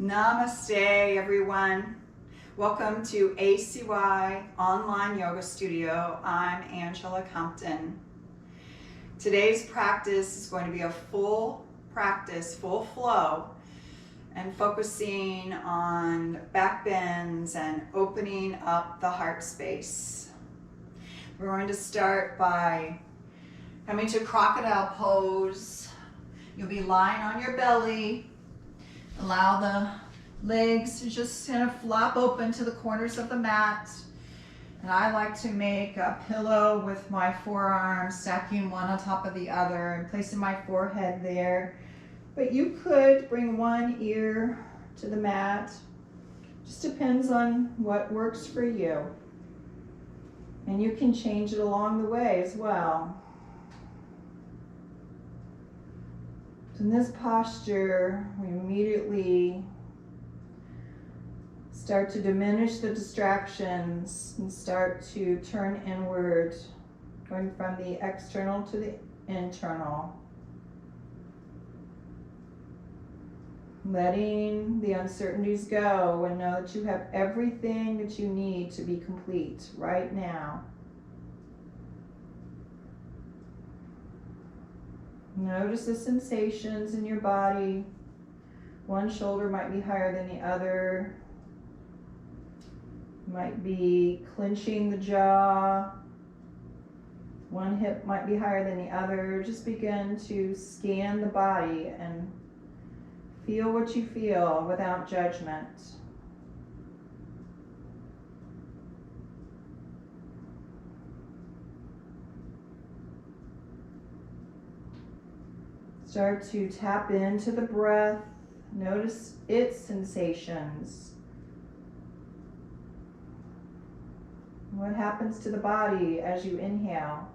Namaste, everyone. Welcome to ACY Online Yoga Studio. I'm Angela Compton. Today's practice is going to be a full practice, full flow, and focusing on back bends and opening up the heart space. We're going to start by coming to crocodile pose. You'll be lying on your belly. Allow the legs to just kind of flop open to the corners of the mat. And I like to make a pillow with my forearms, stacking one on top of the other and placing my forehead there. But you could bring one ear to the mat. Just depends on what works for you. And you can change it along the way as well. In this posture, we immediately start to diminish the distractions and start to turn inward, going from the external to the internal. Letting the uncertainties go and know that you have everything that you need to be complete right now. Notice the sensations in your body. One shoulder might be higher than the other. Might be clenching the jaw. One hip might be higher than the other. Just begin to scan the body and feel what you feel without judgment. Start to tap into the breath. Notice its sensations. What happens to the body as you inhale?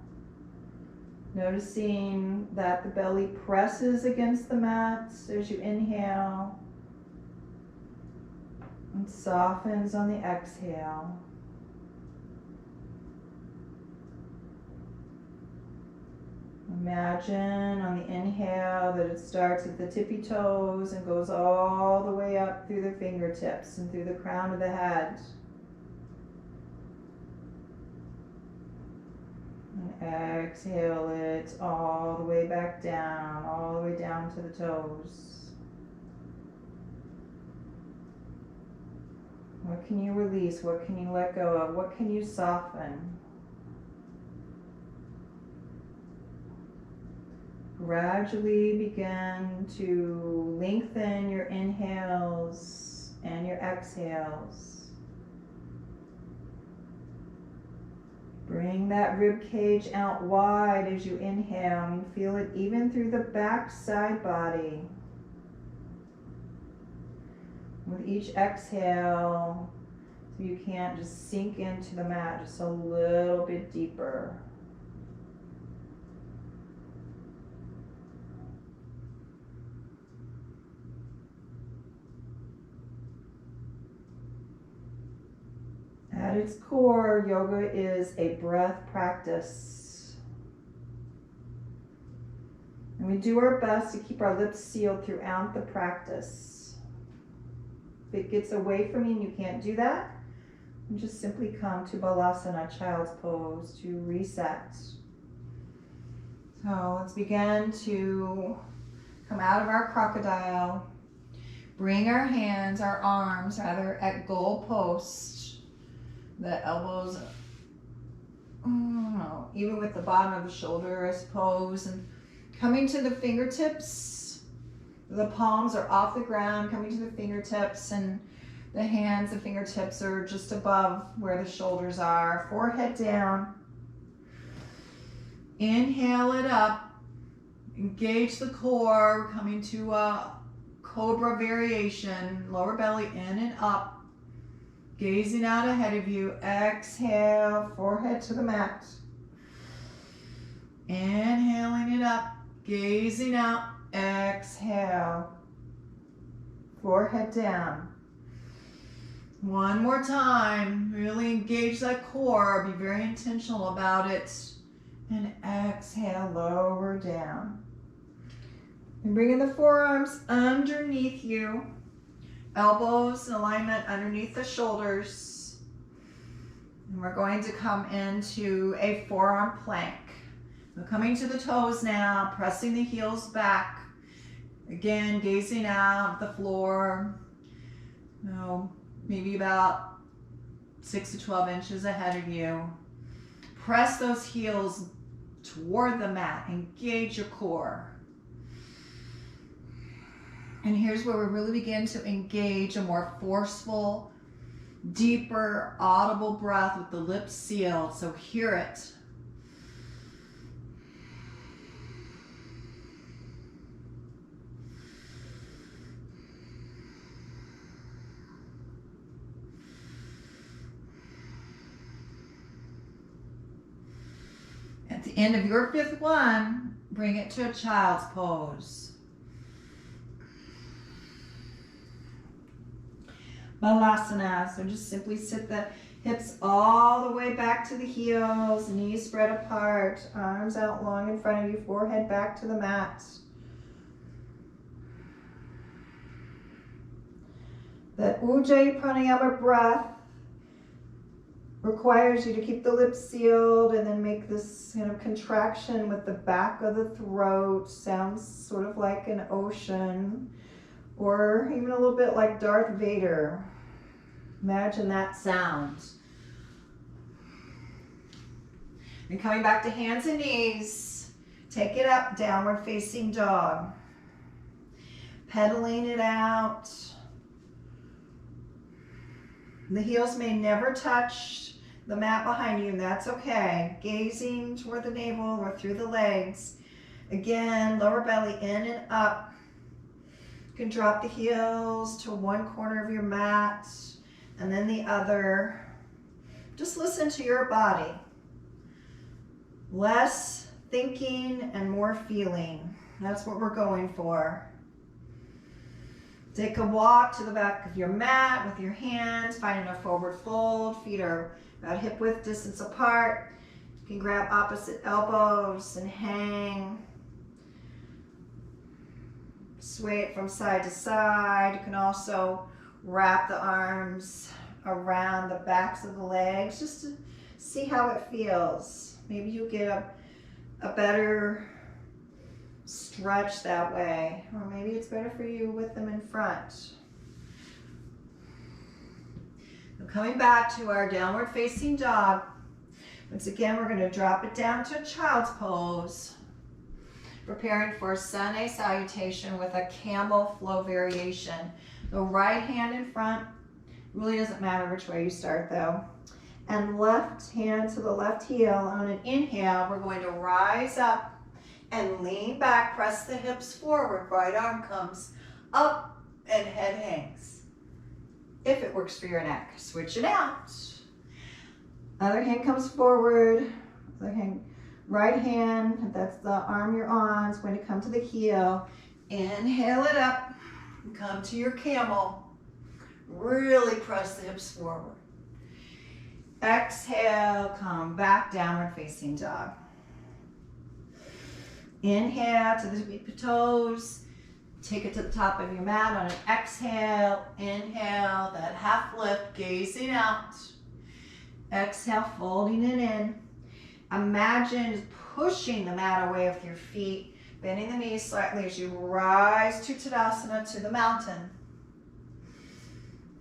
Noticing that the belly presses against the mat as you inhale and softens on the exhale. Imagine on the inhale that it starts at the tippy toes and goes all the way up through the fingertips and through the crown of the head. And exhale it all the way back down, all the way down to the toes. What can you release? What can you let go of? What can you soften? Gradually begin to lengthen your inhales and your exhales. Bring that rib cage out wide as you inhale. You feel it even through the back side body. With each exhale, so you can't just sink into the mat just a little bit deeper. At its core, yoga is a breath practice. And we do our best to keep our lips sealed throughout the practice. If it gets away from you and you can't do that, you just simply come to Balasana, child's pose, to reset. So let's begin to come out of our crocodile. Bring our hands, our arms rather, at goal post. The elbows, even with the bottom of the shoulder, I suppose, and coming to the fingertips. The palms are off the ground, coming to the fingertips, and the hands, the fingertips are just above where the shoulders are. Forehead down. Inhale it up. Engage the core, coming to a cobra variation. Lower belly in and up. Gazing out ahead of you. Exhale, forehead to the mat. Inhaling it up, gazing out. Exhale, forehead down. One more time. Really engage that core. Be very intentional about it. And exhale, lower down. And bringing the forearms underneath you. Elbows in alignment underneath the shoulders. And we're going to come into a forearm plank. We're coming to the toes now, pressing the heels back. Again, gazing out at the floor. Maybe about 6 to 12 inches ahead of you. Press those heels toward the mat. Engage your core. And here's where we really begin to engage a more forceful, deeper, audible breath with the lips sealed. So hear it. At the end of your fifth one, bring it to a child's pose. Balasana, so just simply sit the hips all the way back to the heels, knees spread apart, arms out long in front of you, forehead back to the mat. That Ujjayi Pranayama breath requires you to keep the lips sealed and then make this kind of contraction with the back of the throat. Sounds sort of like an ocean, or even a little bit like Darth Vader. Imagine that sound. And coming back to hands and knees, take it up, downward facing dog. Pedaling it out. The heels may never touch the mat behind you, and that's okay. Gazing toward the navel or through the legs. Again, lower belly in and up. You can drop the heels to one corner of your mat and then the other. Just listen to your body. Less thinking and more feeling. That's what we're going for. Take a walk to the back of your mat with your hands, finding a forward fold. Feet are about hip width distance apart. You can grab opposite elbows and hang. Sway it from side to side. You can also wrap the arms around the backs of the legs just to see how it feels. Maybe you'll get a better stretch that way, or maybe it's better for you with them in front. Now coming back to our downward facing dog. Once again, we're going to drop it down to a child's pose, preparing for a sun A salutation with a camel flow variation. The right hand in front, really doesn't matter which way you start though, and left hand to the left heel. On an inhale, we're going to rise up and lean back, press the hips forward, right arm comes up and head hangs. If it works for your neck, switch it out. Other hand comes forward, other hand, right hand, if that's the arm you're on, is going to come to the heel. Inhale it up, come to your camel. Really press the hips forward. Exhale, come back, downward facing dog. Inhale to the toes, take it to the top of your mat on an exhale. Inhale, that half lift, gazing out. Exhale, folding it in. Imagine pushing the mat away with your feet, bending the knees slightly as you rise to Tadasana, to the mountain.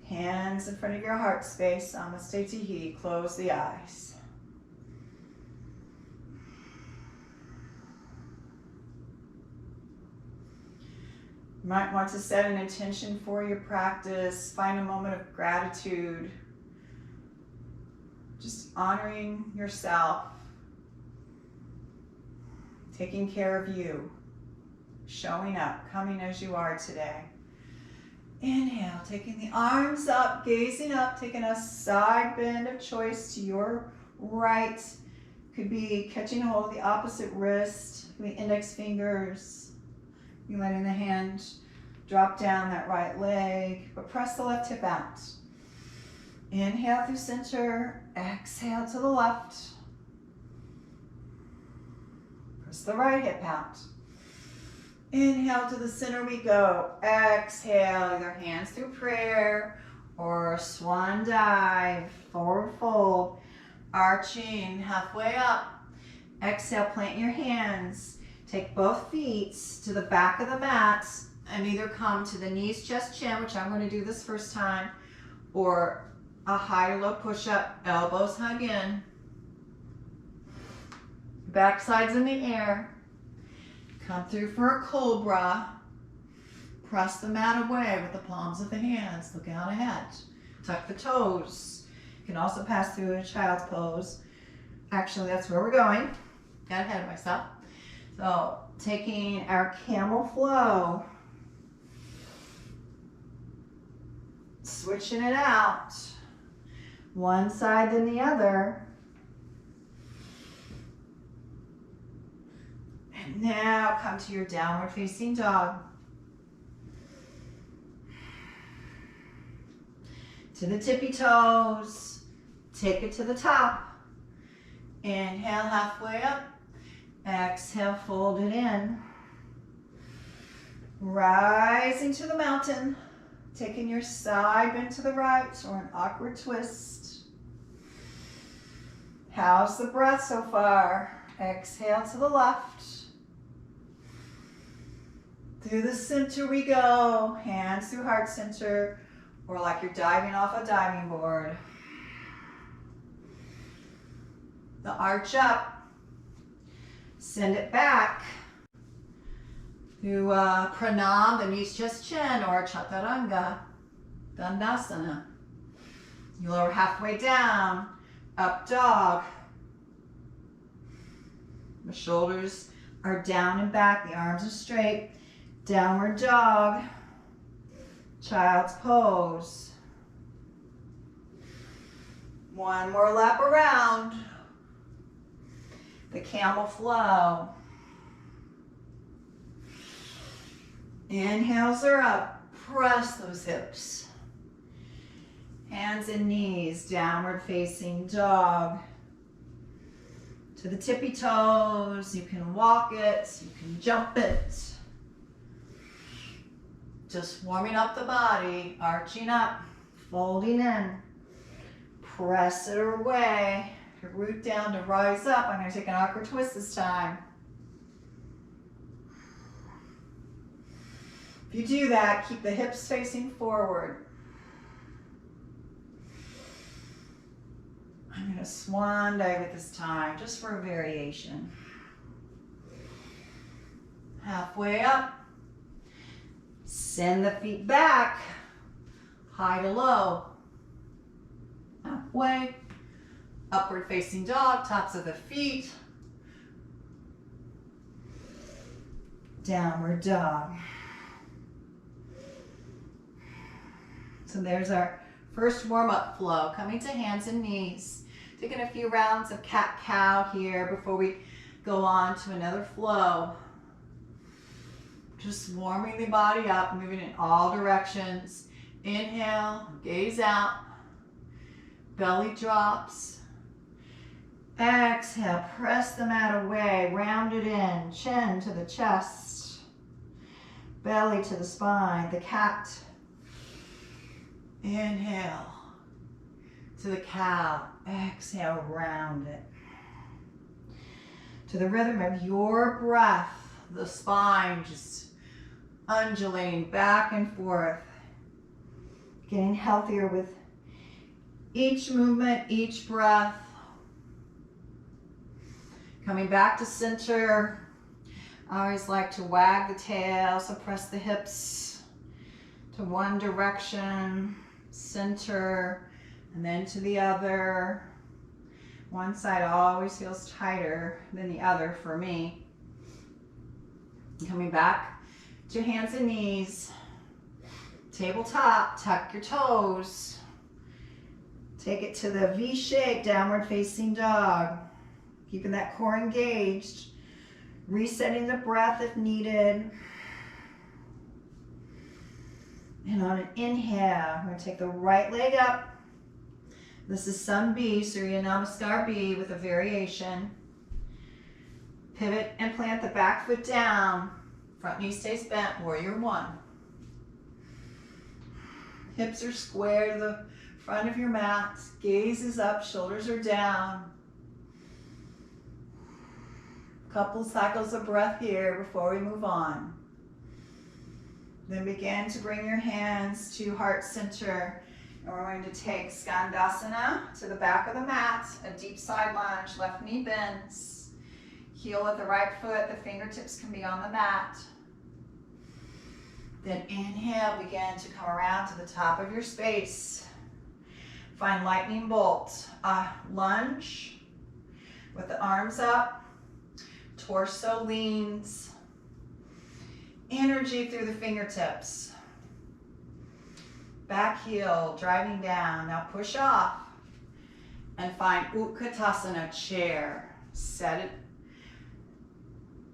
Hands in front of your heart space, Namaste Tihi, close the eyes. You might want to set an intention for your practice. Find a moment of gratitude. Just honoring yourself. Taking care of you. Showing up, coming as you are today. Inhale, taking the arms up, gazing up, taking a side bend of choice to your right. Could be catching hold of the opposite wrist, could be index fingers. You're letting the hand drop down that right leg, but press the left hip out. Inhale through center, exhale to the left. Press the right hip out. Inhale to the center we go. Exhale, either hands through prayer or swan dive, forward fold, arching halfway up. Exhale, plant your hands. Take both feet to the back of the mat and either come to the knees, chest, chin, which I'm going to do this first time, or a high to low push-up, elbows hug in. Backside's in the air. Come through for a cobra. Press the mat away with the palms of the hands. Look out ahead. Tuck the toes. You can also pass through a child's pose. Actually, that's where we're going. Got ahead of myself. So, taking our camel flow. Switching it out. One side then the other. And now come to your downward facing dog. To the tippy toes. Take it to the top. Inhale halfway up. Exhale, fold it in. Rising to the mountain. Taking your side bend to the right or an awkward twist. How's the breath so far? Exhale to the left. Through the center we go. Hands through heart center or like you're diving off a diving board. The arch up. Send it back through pranam, the knees, chest, chin, or chaturanga, dandasana. You lower halfway down, up dog. The shoulders are down and back, the arms are straight. Downward dog, child's pose. One more lap around. The camel flow. Inhales are up. Press those hips. Hands and knees, downward facing dog. To the tippy toes. You can walk it. You can jump it. Just warming up the body. Arching up. Folding in. Press it away. Root down to rise up. I'm going to take an awkward twist this time. If you do that, keep the hips facing forward. I'm going to swan dive at this time, just for a variation. Halfway up. Send the feet back. High to low. Halfway. Upward facing dog, tops of the feet. Downward dog. So there's our first warm-up flow, coming to hands and knees. Taking a few rounds of cat-cow here before we go on to another flow. Just warming the body up, moving in all directions. Inhale, gaze out. Belly drops. Exhale, press the mat away, round it in, chin to the chest, belly to the spine, the cat. Inhale to the cow, exhale, round it. To the rhythm of your breath, the spine just undulating back and forth, getting healthier with each movement, each breath. Coming back to center. I always like to wag the tail, so press the hips to one direction, center, and then to the other. One side always feels tighter than the other for me. Coming back to hands and knees. Tabletop, tuck your toes. Take it to the V shape, downward facing dog. Keeping that core engaged. Resetting the breath if needed. And on an inhale, I'm going to take the right leg up. This is Sun B, Surya Namaskar B with a variation. Pivot and plant the back foot down. Front knee stays bent, warrior one. Hips are square to the front of your mat. Gaze is up, shoulders are down. Couple cycles of breath here before we move on. Then begin to bring your hands to heart center. And we're going to take Skandasana to the back of the mat, a deep side lunge, left knee bends. Heel at the right foot, the fingertips can be on the mat. Then inhale, begin to come around to the top of your space. Find lightning bolt, lunge with the arms up, torso leans, energy through the fingertips. Back heel driving down. Now push off and find Utkatasana, chair. Set it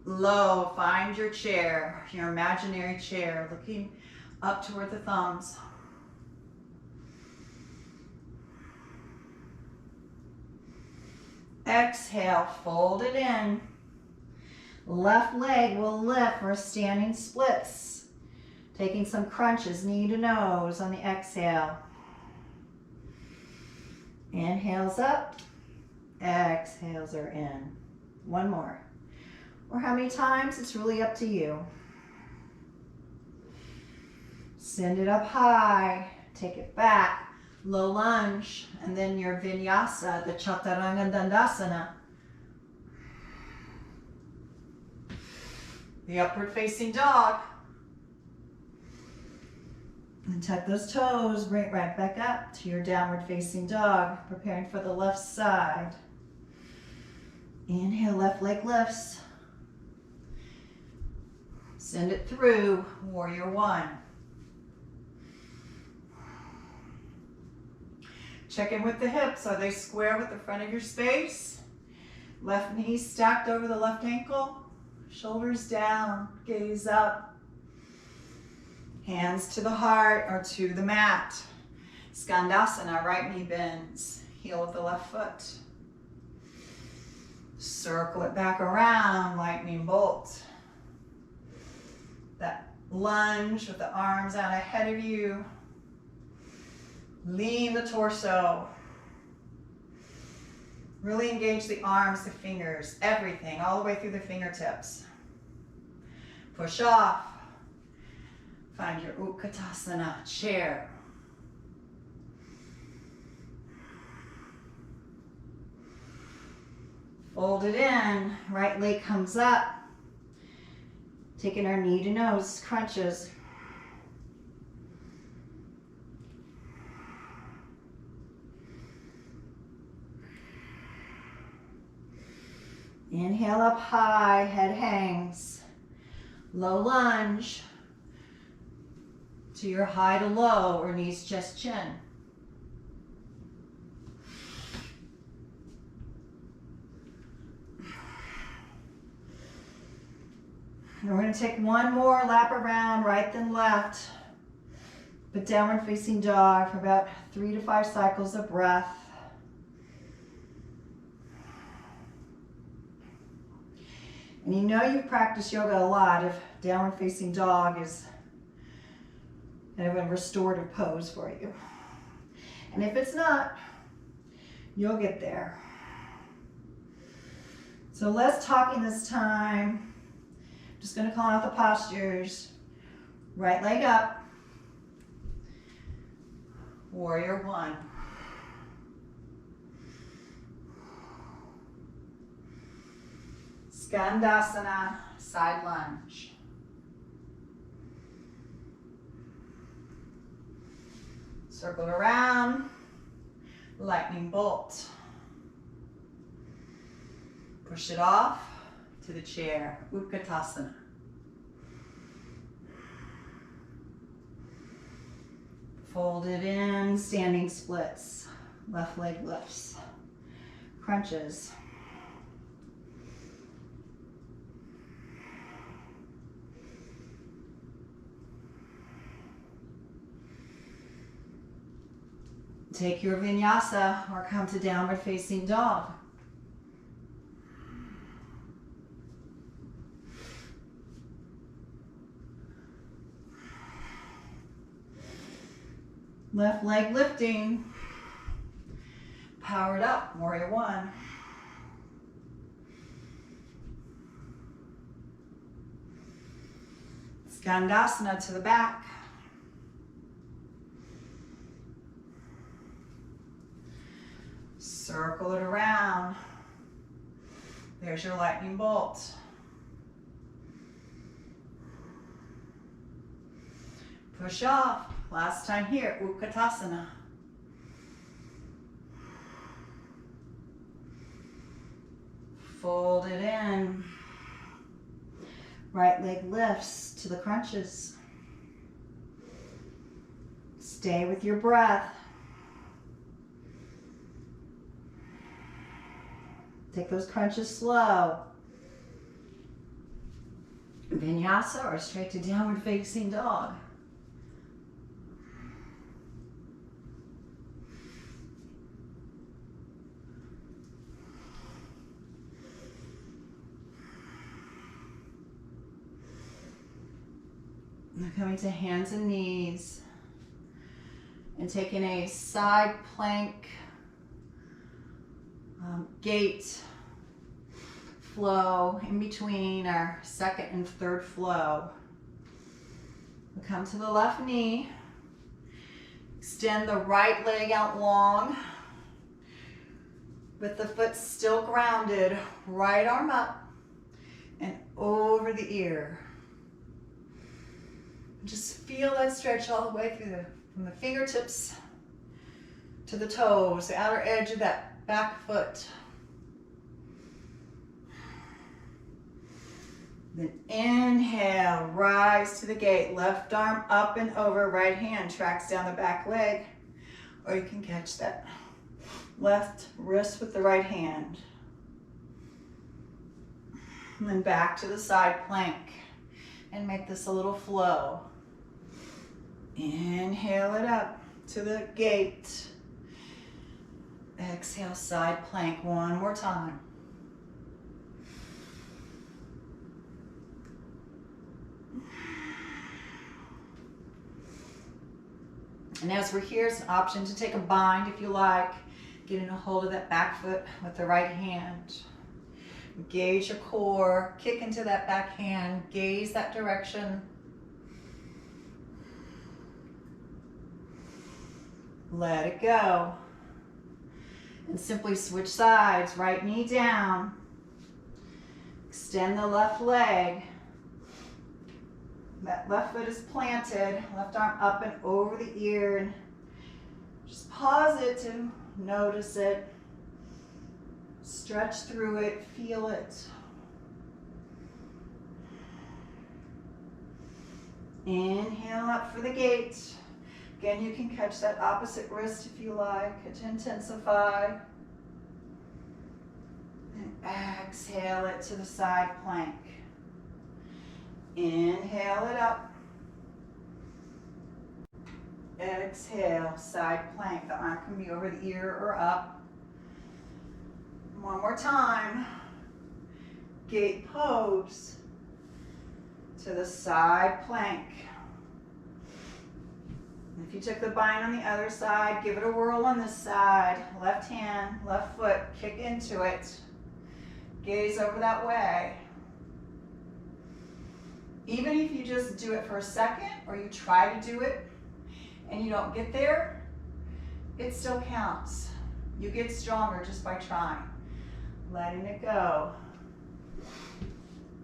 low. Find your chair, your imaginary chair, looking up toward the thumbs. Exhale, fold it in. Left leg will lift for standing splits. Taking some crunches, knee to nose on the exhale. Inhales up, exhales are in. One more. Or how many times, it's really up to you. Send it up high, take it back, low lunge, and then your Vinyasa, the Chaturanga Dandasana. The upward facing dog. And tuck those toes, bring it right back up to your downward facing dog, preparing for the left side. Inhale, left leg lifts. Send it through, warrior one. Check in with the hips. Are they square with the front of your space? Left knee stacked over the left ankle. Shoulders down, gaze up. Hands to the heart or to the mat. Skandasana, right knee bends, heel of the left foot. Circle it back around, lightning bolt. That lunge with the arms out ahead of you. Lean the torso. Really engage the arms, the fingers, everything, all the way through the fingertips. Push off. Find your Utkatasana, chair. Fold it in, right leg comes up. Taking our knee to nose, crunches. Inhale up high, head hangs. Low lunge to your high to low or knees, chest, chin. And we're going to take one more lap around, right then left, but downward facing dog for about 3 to 5 cycles of breath. And you know you've practiced yoga a lot if downward facing dog is kind of a restorative pose for you. And if it's not, you'll get there. So less talking this time. Just going to call out the postures. Right leg up. Warrior one. Skandasana, side lunge. Circle around, lightning bolt. Push it off to the chair, Utkatasana. Fold it in, standing splits. Left leg lifts, crunches. Take your Vinyasa or come to downward facing dog. Left leg lifting. Powered up, warrior one. Skandasana to the back. Circle it around. There's your lightning bolt. Push off. Last time here, Utkatasana. Fold it in. Right leg lifts to the crunches. Stay with your breath. Take those crunches slow. Vinyasa or straight to downward facing dog. Now coming to hands and knees and taking a side plank gate flow in between our second and third flow. We'll come to the left knee, extend the right leg out long with the foot still grounded, right arm up and over the ear. Just feel that stretch all the way through from the fingertips to the toes, the outer edge of that back foot. Then inhale, rise to the gate. Left arm up and over, right hand tracks down the back leg. Or you can catch that left wrist with the right hand. And then back to the side plank. And make this a little flow. Inhale it up to the gate. Exhale, side plank one more time. And as we're here, it's an option to take a bind if you like. Getting a hold of that back foot with the right hand. Engage your core, kick into that back hand, gaze that direction. Let it go. And simply switch sides, right knee down. Extend the left leg. That left foot is planted, left arm up and over the ear. And just pause it to notice it. Stretch through it, feel it. Inhale up for the gate. Again, you can catch that opposite wrist if you like to intensify. And exhale it to the side plank. Inhale it up. Exhale, side plank. The arm can be over the ear or up. One more time. Gate pose to the side plank. If you took the bind on the other side, give it a whirl on this side. Left hand, left foot, kick into it. Gaze over that way. Even if you just do it for a second or you try to do it and you don't get there, it still counts. You get stronger just by trying. Letting it go.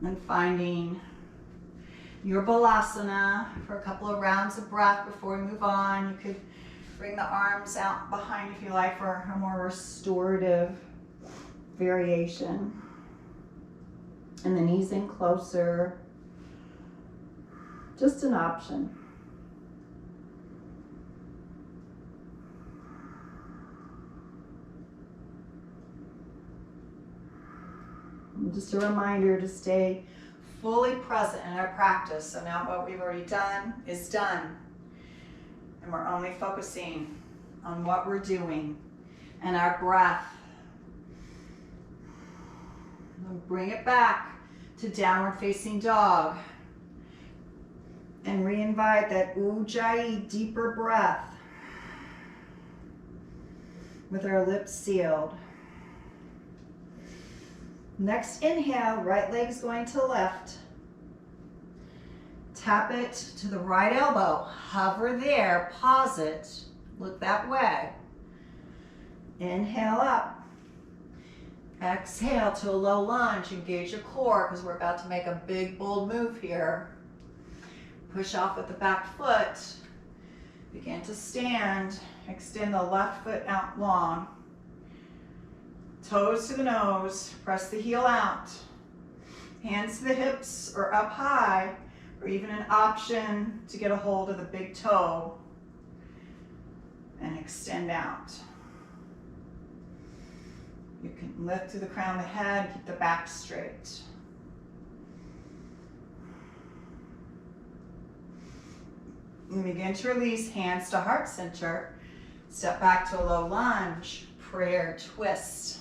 And finding your balasana for a couple of rounds of breath before we move on. You could bring the arms out behind if you like for a more restorative variation. And the knees in closer. Just an option. And just a reminder to stay fully present in our practice. So now what we've already done is done. And we're only focusing on what we're doing and our breath. And bring it back to downward facing dog. And re-invite that ujjayi, deeper breath. with our lips sealed. Next inhale, right leg's going to left. Tap it to the right elbow. Hover there, pause it, look that way. Inhale up. Exhale to a low lunge. Engage your core because we're about to make a big, bold move here. Push off with the back foot. Begin to stand. Extend the left foot out long. Toes to the nose. Press the heel out. Hands to the hips or up high, or even an option to get a hold of the big toe and extend out. You can lift through the crown of the head, keep the back straight. And begin to release, hands to heart center. Step back to a low lunge, prayer twist.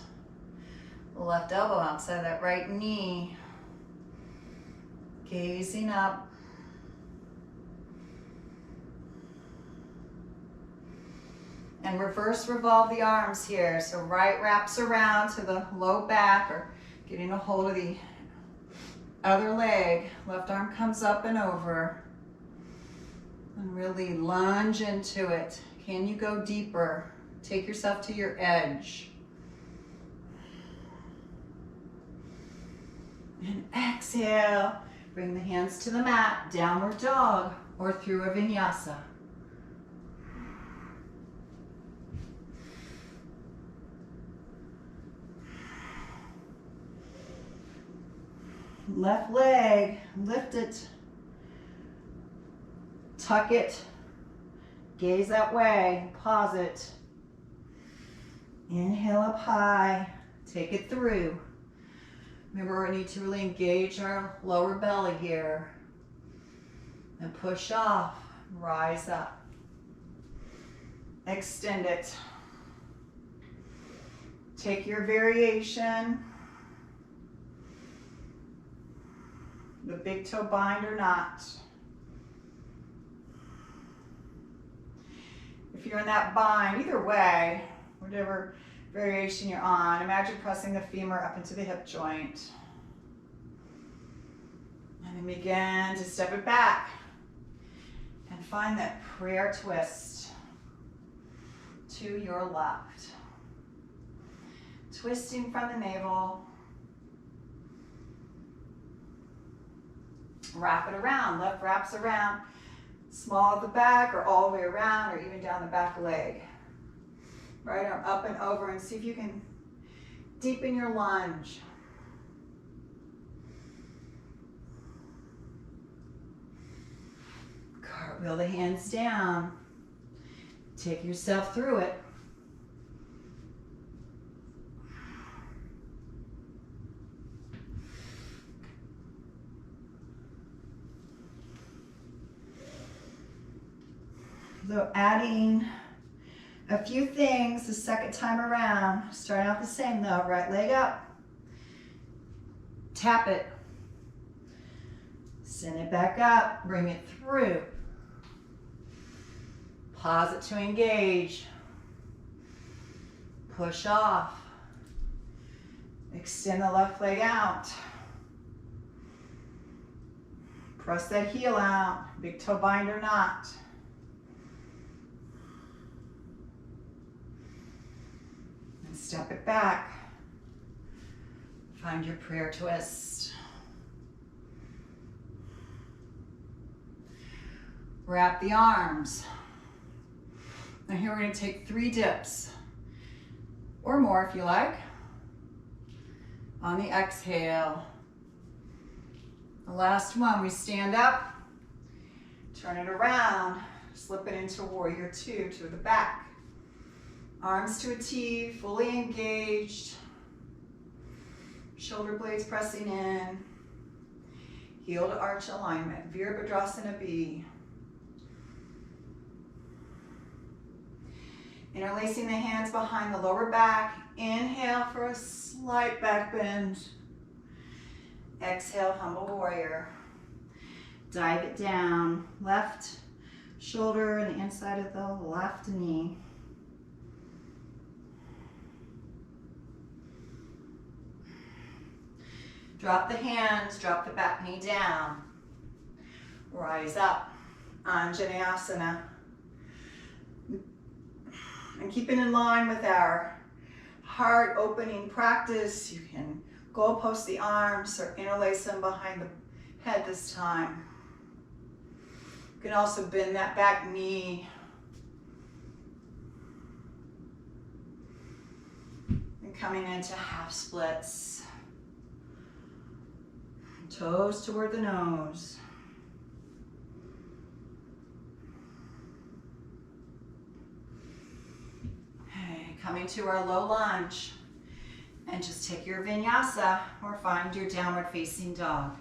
Left elbow outside of that right knee. Gazing up. And reverse revolve the arms here. So right wraps around to the low back or getting a hold of the other leg. Left arm comes up and over. And really lunge into it. Can you go deeper? Take yourself to your edge. And exhale. Bring the hands to the mat, downward dog, or through a vinyasa. Left leg, lift it, tuck it, gaze that way, pause it. Inhale up high, take it through. Remember, we need to really engage our lower belly here. And push off, rise up. Extend it. Take your variation. The big toe bind or not. If you're in that bind, either way, whatever variation you're on, imagine pressing the femur up into the hip joint. And then begin to step it back and find that prayer twist to your left. Twisting from the navel. Wrap it around, left wraps around, small at the back or all the way around or even down the back leg. Right arm up and over and see if you can deepen your lunge. Cartwheel the hands down. Take yourself through it. So adding a few things the second time around. Starting out the same though, right leg up. Tap it. Send it back up, bring it through. Pause it to engage. Push off. Extend the left leg out. Press that heel out, big toe bind or not. And step it back. Find your prayer twist. Wrap the arms. Now here we're going to take 3 dips, or more if you like. On the exhale. The last one, we stand up, turn it around, slip it into warrior 2 to the back. Arms to a T, fully engaged. Shoulder blades pressing in. Heel to arch alignment, Virabhadrasana B. Interlacing the hands behind the lower back. Inhale for a slight back bend. Exhale, humble warrior. Dive it down. Left shoulder and the inside of the left knee. Drop the hands, drop the back knee down. Rise up, Anjaneyasana. And keep it in line with our heart opening practice. You can goalpost the arms or interlace them behind the head this time. You can also bend that back knee. And coming into half splits. Toes toward the nose. Okay, coming to our low lunge. And just take your vinyasa or find your downward facing dog.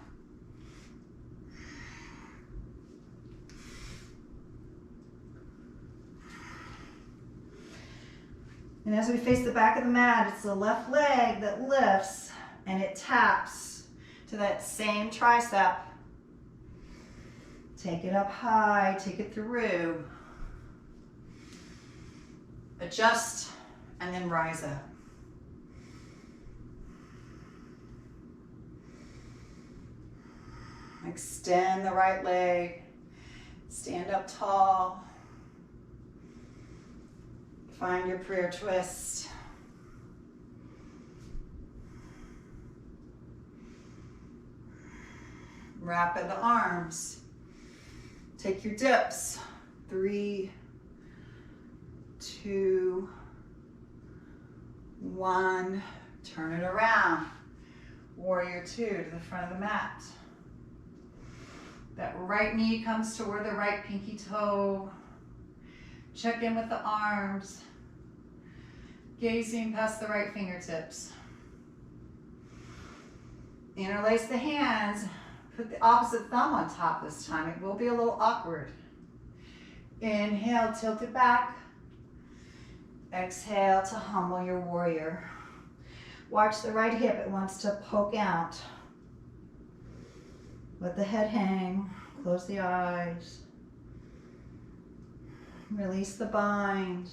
And as we face the back of the mat, it's the left leg that lifts and it taps to that same tricep. Take it up high, take it through. Adjust and then rise up. Extend the right leg. Stand up tall. Find your prayer twist. Rapid the arms. Take your dips. 3, 2, 1. Turn it around. Warrior 2 to the front of the mat. That right knee comes toward the right pinky toe. Check in with the arms. Gazing past the right fingertips. Interlace the hands. Put the opposite thumb on top this time. It will be a little awkward. Inhale, tilt it back. Exhale to humble your warrior. Watch the right hip. It wants to poke out. Let the head hang. Close the eyes. Release the bind.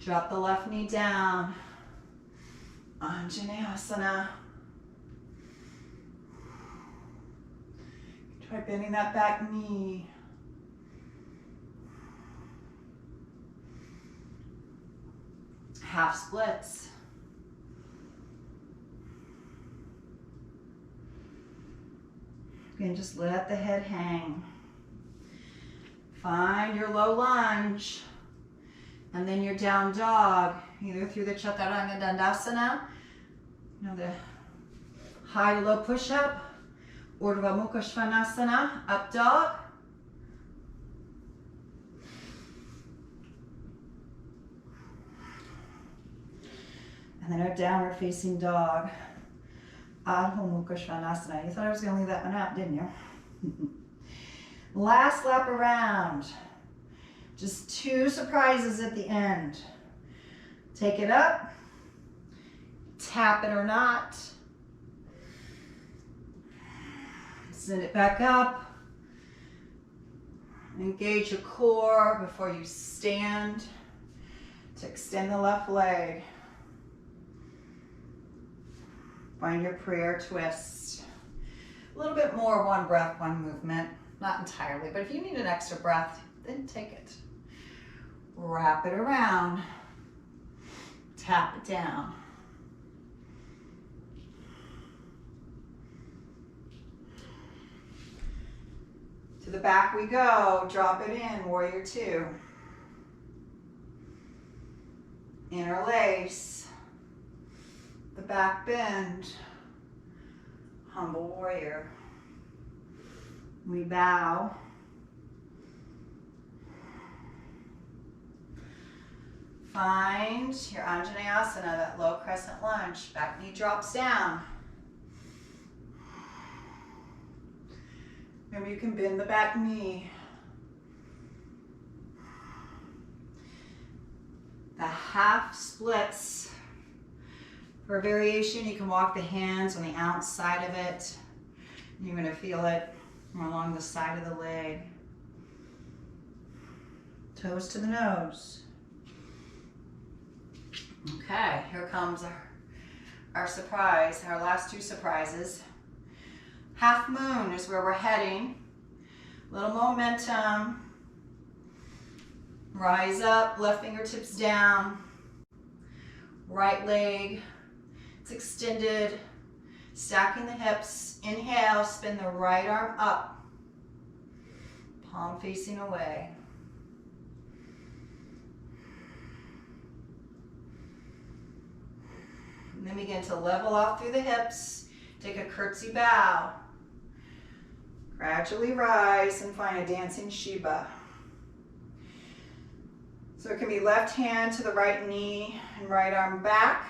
Drop the left knee down. Anjaneyasana. Try bending that back knee. Half splits. And just let the head hang. Find your low lunge. And then your down dog, either through the Chaturanga Dandasana, the high to low push-up, Urdhva Mukha Svanasana, up dog. And then our downward facing dog, Adho Mukha Svanasana. You thought I was going to leave that one out, didn't you? Last lap around. Just 2 surprises at the end. Take it up. Tap it or not. Send it back up. Engage your core before you stand to extend the left leg. Find your prayer twist. A little bit more one breath, one movement. Not entirely, but if you need an extra breath, then take it. Wrap it around. Tap it down. To the back we go. Drop it in, warrior 2. Interlace. The back bend. Humble warrior. We bow. Find your Anjaneyasana, that low crescent lunge. Back knee drops down. Remember, you can bend the back knee. The half splits. For a variation, you can walk the hands on the outside of it. You're going to feel it more along the side of the leg. Toes to the nose. Okay, here comes our surprise, our last two surprises. Half moon is where we're heading. Little momentum. Rise up, left fingertips down. Right leg, it's extended. Stacking the hips. Inhale, spin the right arm up. Palm facing away. And then begin to level off through the hips. Take a curtsy bow. Gradually rise and find a dancing Shiva. So it can be left hand to the right knee and right arm back.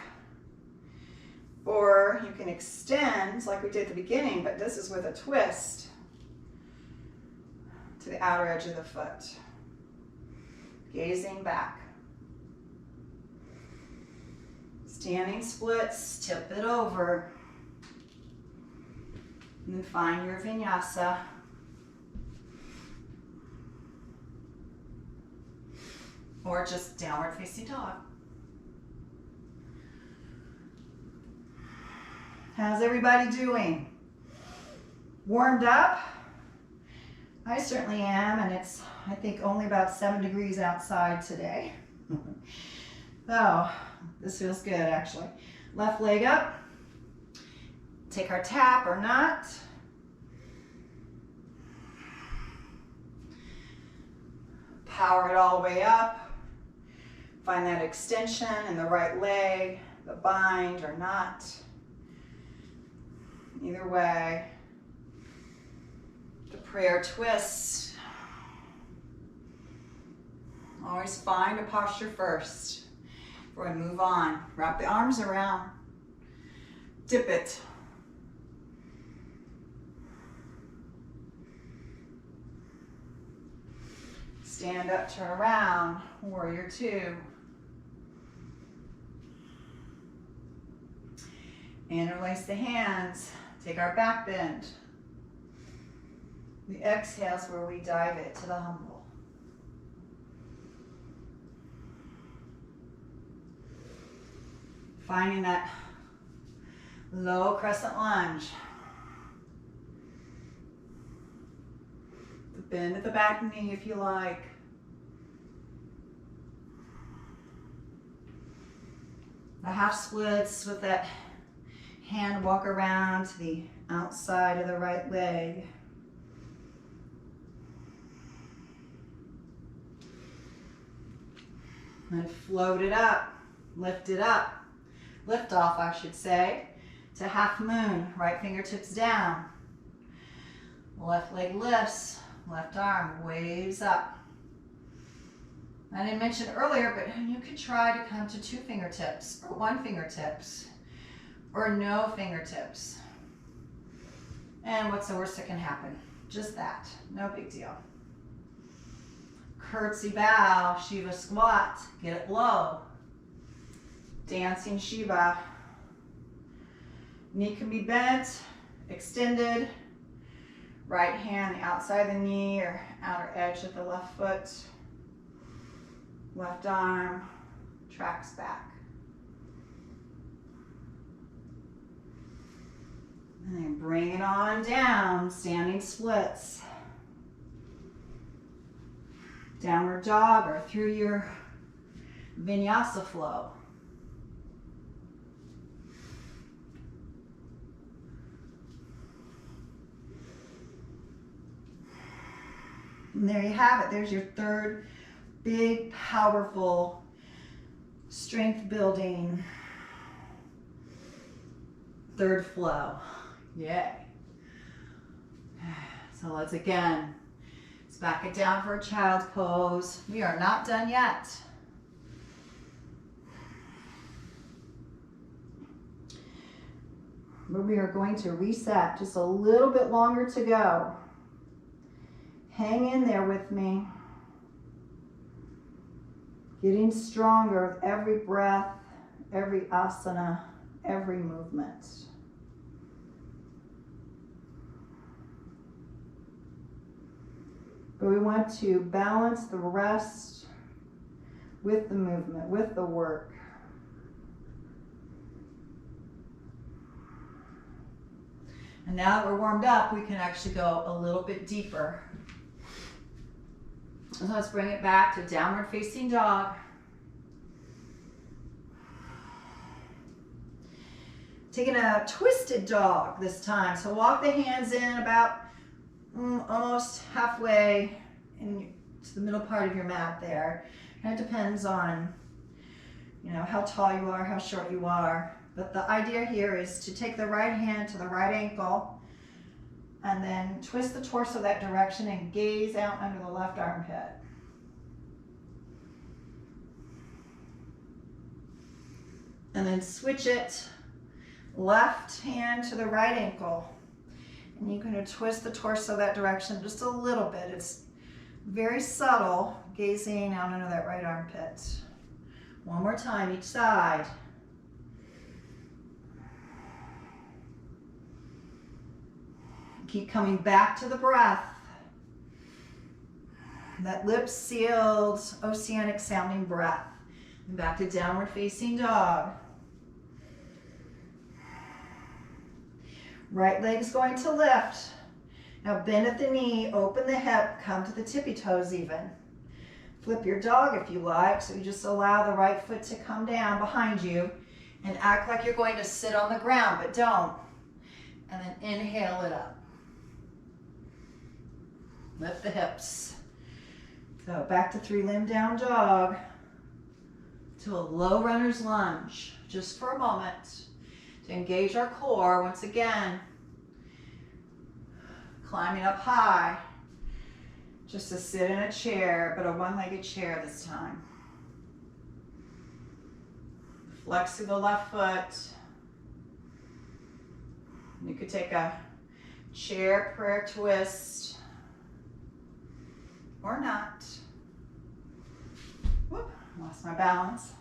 Or you can extend like we did at the beginning, but this is with a twist to the outer edge of the foot. Gazing back. Standing splits, tip it over. And then find your Vinyasa. Or just downward facing dog. How's everybody doing? Warmed up? I certainly am, and it's, I think, only about 7 degrees outside today. So, this feels good actually. Left leg up. Take our tap or not. Power it all the way up. Find that extension in the right leg, the bind or not. Either way. The prayer twist. Always find a posture first before we move on. Wrap the arms around. Dip it. Stand up, turn around, warrior two. Interlace the hands, take our back bend. The exhale is where we dive it to the humble. Finding that low crescent lunge. The bend at the back knee if you like. The half splits with that hand walk around to the outside of the right leg. And float it up, lift it up, lift off I should say, to half moon, right fingertips down. Left leg lifts, left arm waves up. I didn't mention earlier, but you could try to come to 2 fingertips or 1 fingertips or no fingertips. And what's the worst that can happen? Just that, no big deal. Curtsy bow, Shiva squat, get it low. Dancing Shiva. Knee can be bent, extended. Right hand, the outside of the knee or outer edge of the left foot. Left arm tracks back. And then bring it on down, standing splits. Downward dog or through your Vinyasa flow. And there you have it. There's your third big, powerful, strength building third flow. Yay. So let's again, let's back it down for a child's pose. We are not done yet. But we are going to reset, just a little bit longer to go. Hang in there with me. Getting stronger with every breath, every asana, every movement. But we want to balance the rest with the movement, with the work. And now that we're warmed up, we can actually go a little bit deeper. So let's bring it back to downward facing dog. Taking a twisted dog this time. So walk the hands in about almost halfway to the middle part of your mat there. And it depends on, how tall you are, how short you are. But the idea here is to take the right hand to the right ankle and then twist the torso that direction and gaze out under the left armpit. And then switch it, left hand to the right ankle. And you're going to twist the torso that direction just a little bit. It's very subtle, gazing out under that right armpit. One more time, each side. Keep coming back to the breath. That lip-sealed, oceanic sounding breath. And back to downward facing dog. Right leg's going to lift. Now bend at the knee, open the hip, come to the tippy toes even. Flip your dog if you like, so you just allow the right foot to come down behind you and act like you're going to sit on the ground, but don't. And then inhale it up. Lift the hips. So back to three-limb down dog to a low runner's lunge, just for a moment to engage our core once again. Climbing up high, just to sit in a chair, but a one-legged chair this time. Flexing the left foot. You could take a chair prayer twist or not. Whoop, lost my balance,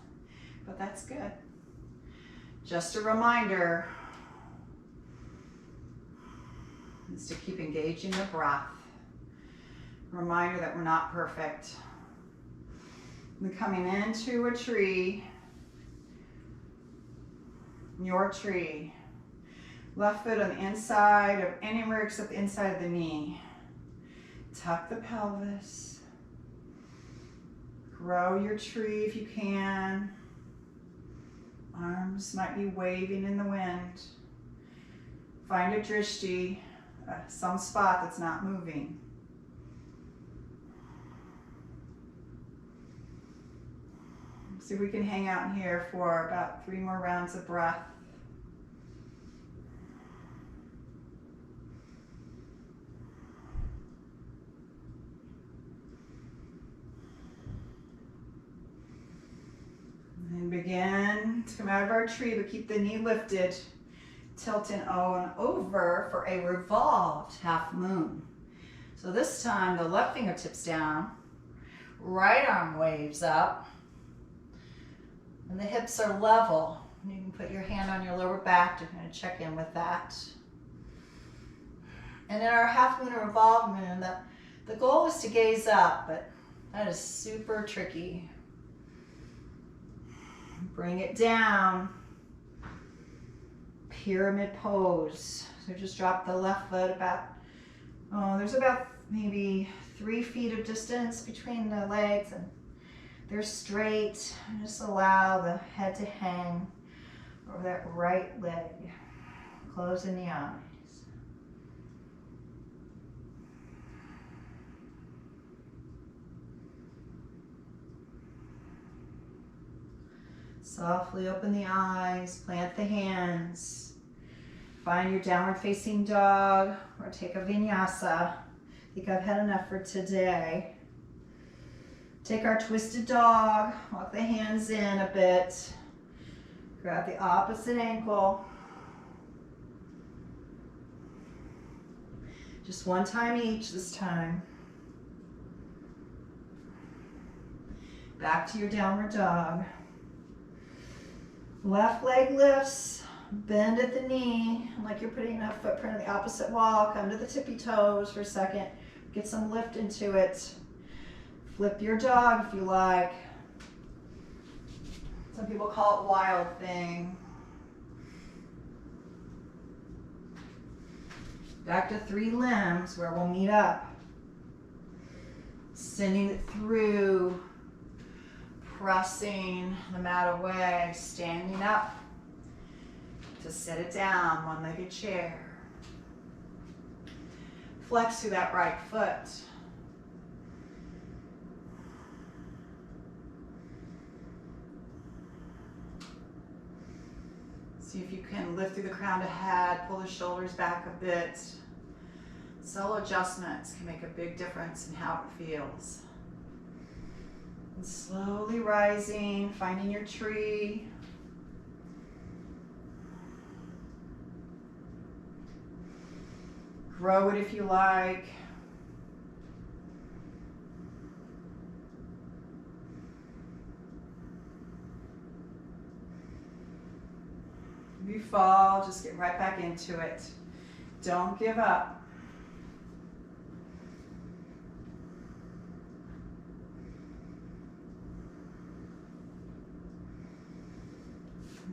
but that's good. Just a reminder is to keep engaging the breath. Reminder that we're not perfect. We're coming into a tree, your tree. Left foot on the inside of anywhere except the inside of the knee. Tuck the pelvis. Grow your tree if you can. Arms might be waving in the wind. Find a drishti, some spot that's not moving. See if we can hang out in here for about 3 more rounds of breath. And begin to come out of our tree, but keep the knee lifted. Tilt and on over for a revolved half moon. So this time the left fingertips down, right arm waves up, and the hips are level. You can put your hand on your lower back to kind of check in with that. And in our half moon or revolved moon, the goal is to gaze up, but that is super tricky. Bring it down. Pyramid pose. So just drop the left foot about, there's about maybe 3 feet of distance between the legs, and they're straight. And just allow the head to hang over that right leg. Closing the eyes. Softly open the eyes, plant the hands. Find your downward facing dog or take a vinyasa. I think I've had enough for today. Take our twisted dog, walk the hands in a bit. Grab the opposite ankle. Just one time each this time. Back to your downward dog. Left leg lifts, bend at the knee, like you're putting a footprint on the opposite wall. Come to the tippy toes for a second. Get some lift into it. Flip your dog if you like. Some people call it wild thing. Back to 3 limbs where we'll meet up. Sending it through, pressing the mat away, standing up to sit it down, one-legged chair. Flex through that right foot. See if you can lift through the crown of head, pull the shoulders back a bit. Subtle adjustments can make a big difference in how it feels. And slowly rising, finding your tree. Grow it if you like. If you fall, just get right back into it. Don't give up.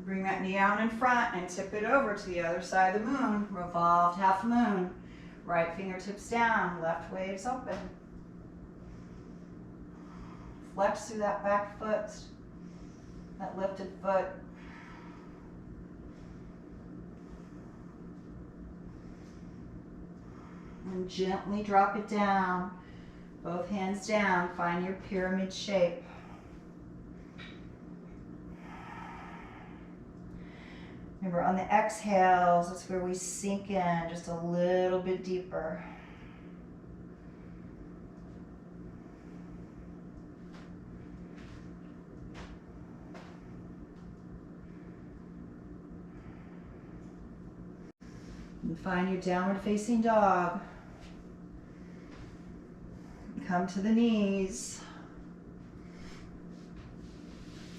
Bring that knee out in front and tip it over to the other side of the moon. Revolved half moon. Right fingertips down, left waves open. Flex through that back foot, that lifted foot. And gently drop it down. Both hands down, find your pyramid shape. Remember, on the exhales, that's where we sink in just a little bit deeper. And find your downward facing dog. Come to the knees.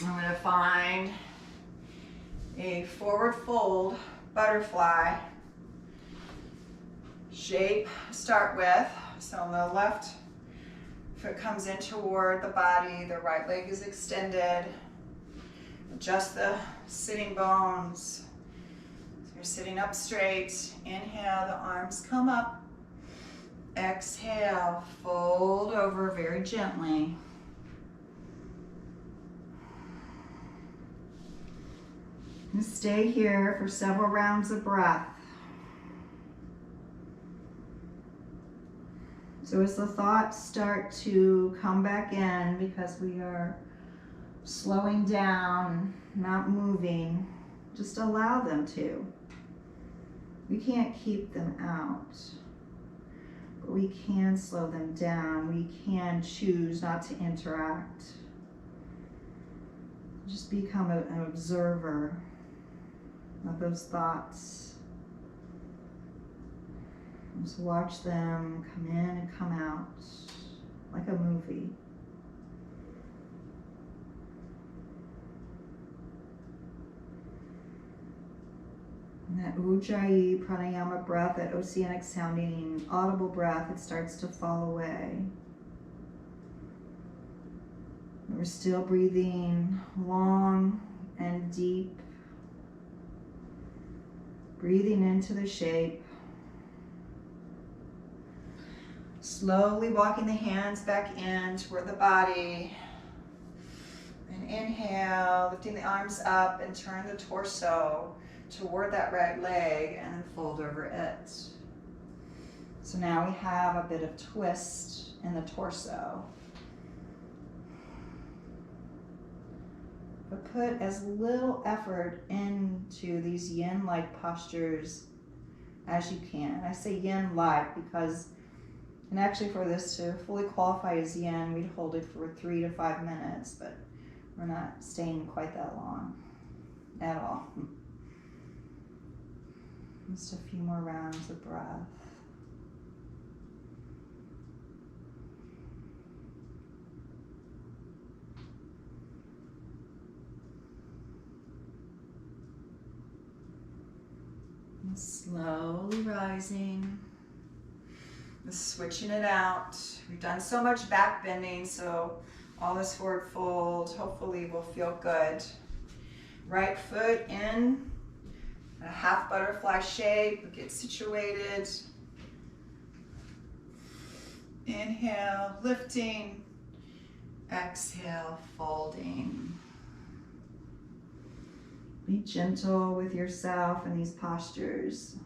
I'm going to find a forward fold butterfly shape to start with. So on the left foot comes in toward the body, the right leg is extended. Adjust the sitting bones. So you're sitting up straight. Inhale, the arms come up. Exhale, fold over very gently. And stay here for several rounds of breath. So as the thoughts start to come back in, because we are slowing down, not moving, just allow them to. We can't keep them out, but we can slow them down. We can choose not to interact. Just become an observer of those thoughts. Just watch them come in and come out like a movie. And that Ujjayi pranayama breath, that oceanic sounding audible breath, it starts to fall away. We're still breathing long and deep. Breathing into the shape. Slowly walking the hands back in toward the body. And inhale, lifting the arms up and turn the torso toward that right leg and then fold over it. So now we have a bit of twist in the torso. But put as little effort into these yin-like postures as you can. I say yin-like because, and actually for this to fully qualify as yin, we'd hold it for 3 to 5 minutes, but we're not staying quite that long at all. Just a few more rounds of breath. And slowly rising, switching it out. We've done so much back bending, so all this forward fold hopefully will feel good. Right foot in a half butterfly shape, get situated. Inhale, lifting. Exhale, folding. Be gentle with yourself in these postures.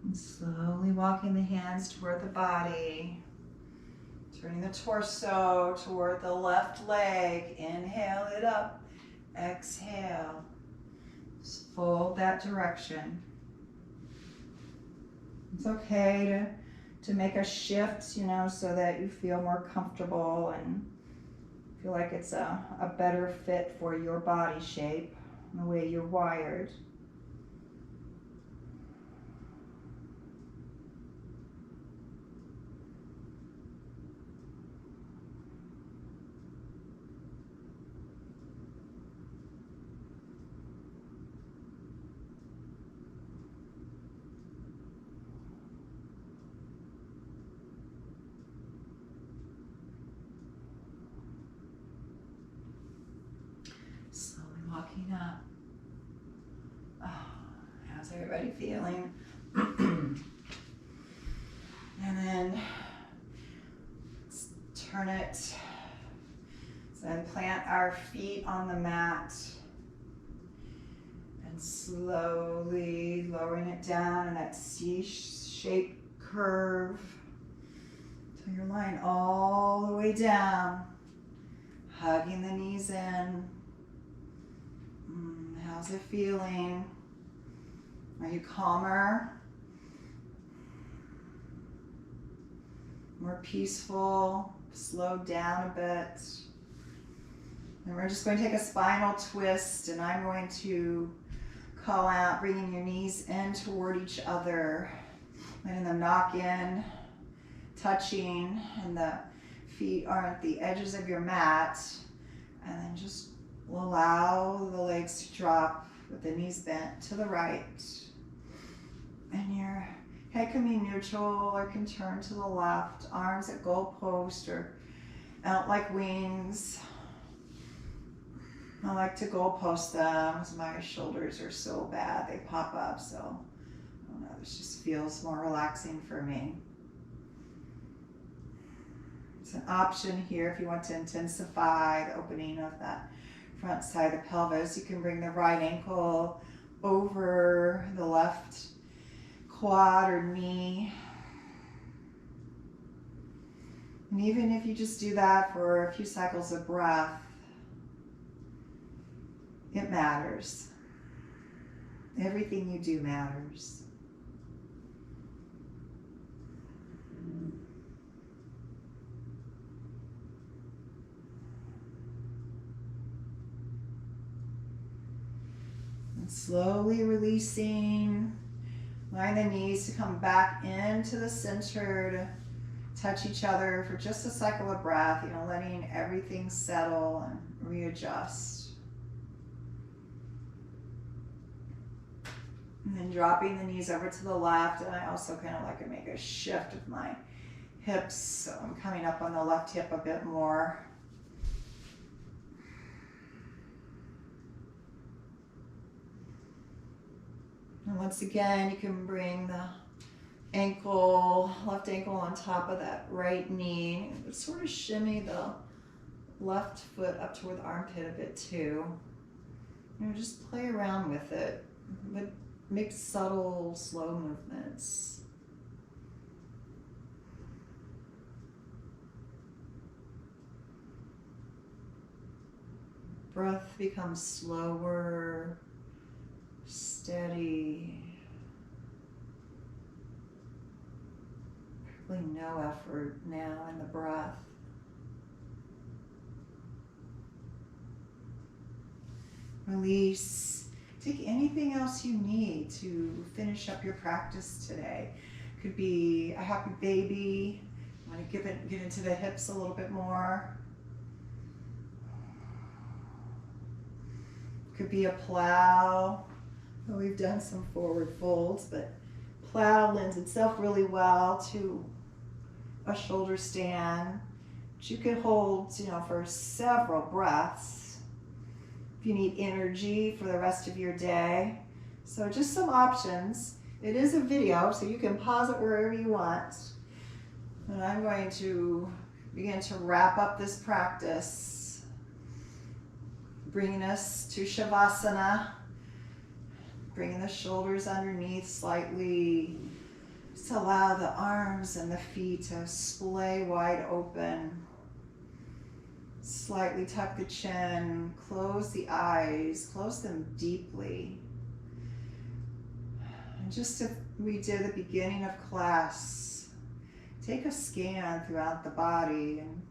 And slowly walking the hands toward the body. Turning the torso toward the left leg. Inhale it up. Exhale. Just fold that direction. It's okay to make a shift, you know, so that you feel more comfortable and feel like it's a better fit for your body shape and the way you're wired. Slowly walking up. Oh, how's everybody feeling? And then let's turn it. So then plant our feet on the mat and slowly lowering it down in that C-shaped curve until you're lying all the way down, hugging the knees in. How's it feeling? Are you calmer? More peaceful? Slowed down a bit? And we're just going to take a spinal twist, and I'm going to call out, bringing your knees in toward each other, letting them knock in, touching, and the feet are at the edges of your mat, and then just allow the legs to drop with the knees bent to the right. And your head can be neutral or can turn to the left. Arms at goalpost or out like wings. I like to goalpost them because my shoulders are so bad. They pop up, so I don't know, this just feels more relaxing for me. It's an option here if you want to intensify the opening of that front side of the pelvis. You can bring the right ankle over the left quad or knee. And even if you just do that for a few cycles of breath, it matters. Everything you do matters. And slowly releasing, allowing the knees to come back into the center to touch each other for just a cycle of breath, you know, letting everything settle and readjust. And then dropping the knees over to the left, and I also kind of like to make a shift with my hips, so I'm coming up on the left hip a bit more. And once again, you can bring the left ankle on top of that right knee. Sort of shimmy the left foot up toward the armpit a bit too. You know, just play around with it. But make subtle, slow movements. Breath becomes slower, steady. Really no effort now in the breath. Release. Take anything else you need to finish up your practice today. Could be a happy baby. You want to get into the hips a little bit more. Could be a plow. Well, we've done some forward folds, but plow lends itself really well to a shoulder stand, which you can hold, for several breaths if you need energy for the rest of your day. So just some options. It is a video, so you can pause it wherever you want. And I'm going to begin to wrap up this practice, bringing us to Shavasana, bringing the shoulders underneath slightly. Just allow the arms and the feet to splay wide open. Slightly tuck the chin, close the eyes, close them deeply. And just as we did at the beginning of class, take a scan throughout the body and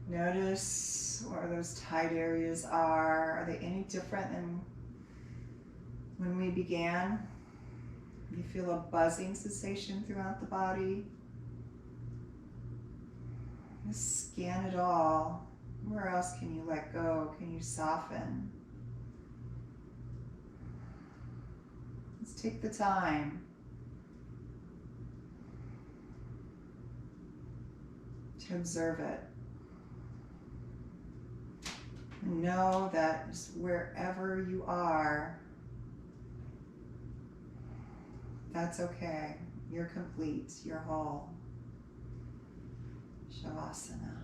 notice where those tight areas are. Are they any different than when we began? You feel a buzzing sensation throughout the body. Just scan it all. Where else can you let go? Can you soften? Let's take the time to observe it. And know that just wherever you are, that's okay. You're complete. You're whole. Shavasana.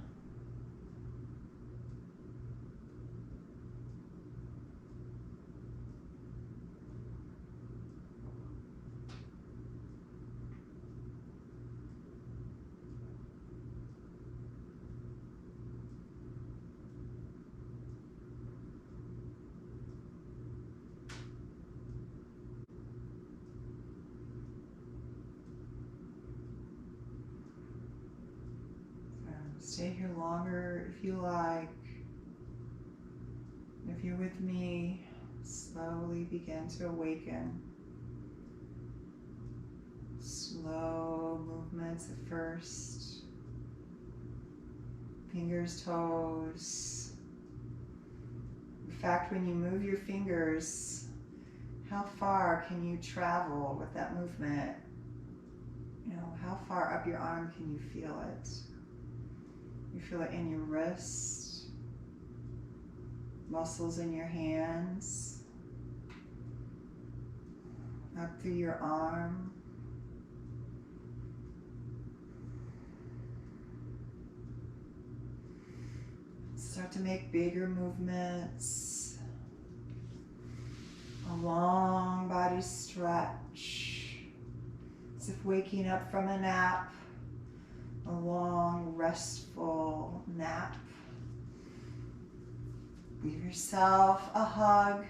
Stay here longer if you like. If you're with me, slowly begin to awaken. Slow movements at first. Fingers, toes. In fact, when you move your fingers, how far can you travel with that movement? How far up your arm can you feel it? You feel it in your wrist, muscles in your hands, up through your arm. Start to make bigger movements. A long body stretch, as if waking up from a nap. A long, restful nap. Give yourself a hug.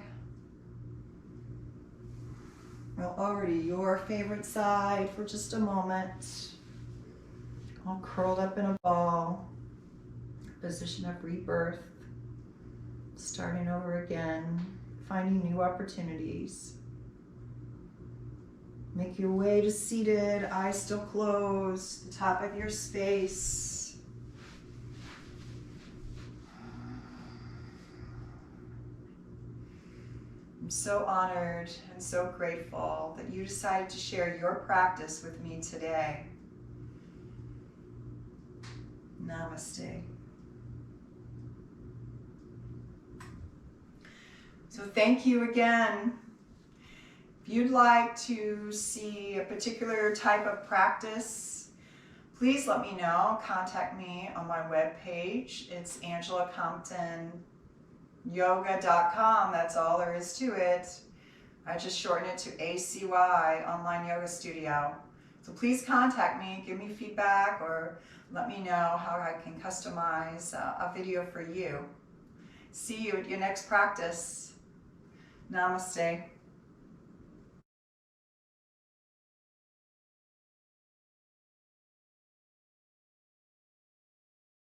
Roll over to your favorite side for just a moment. All curled up in a ball. Position of rebirth. Starting over again. Finding new opportunities. Make your way to seated, eyes still closed, the top of your space. I'm so honored and so grateful that you decided to share your practice with me today. Namaste. So thank you again. If you'd like to see a particular type of practice, please let me know. Contact me on my webpage. It's angelacomptonyoga.com. That's all there is to it. I just shorten it to ACY, Online Yoga Studio. So please contact me, give me feedback, or let me know how I can customize a video for you. See you at your next practice. Namaste.